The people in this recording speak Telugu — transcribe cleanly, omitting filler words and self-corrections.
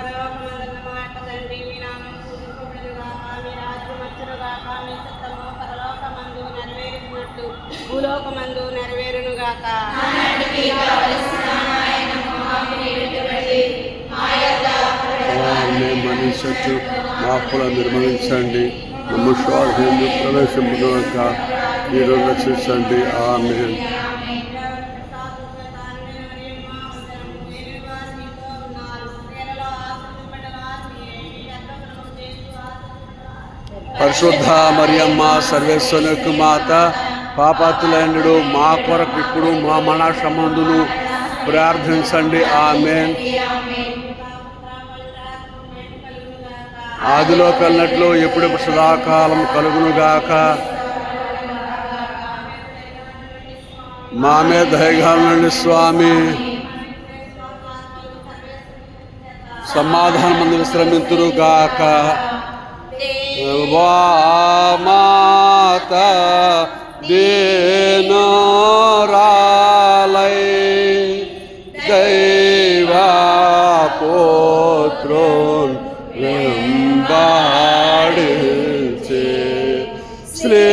పరలోకమందున్న మా యొక్క తండ్రి, మీ నామం పూజింపబడునుగాక, మీ రాజ్యం వచ్చునుగాక, మీ చిత్తము పరలోకమందు నెరవేరునట్టు భూలోకమందు నెరవేరునుగాక. మన్నించచ్చు, మా అప్పులను నిర్మలించండి, నమ్మశ్వాసంలో ప్రవేశింపుగాక, మీరు రక్షించండి. ఆమేన్. పరిశుద్ధ మరియమ్మ సర్వేశ్వరుని యొక్క మాత, పాపాత్ములైనడు మా కొరకు ఇప్పుడు మా మరణసమందును ప్రార్థించండి. ఆమేన్. ఆదిలో కలిగినట్లు ఎప్పుడెప్పుడు సదాకాలం కలుగునుగాక. మా మీద దయగానండి స్వామి. సమాధానమందు విశ్రమింతురుగాక. మాత దీనరాలై దైవా పుత్రోన్ వెంబాడించే శ్రీ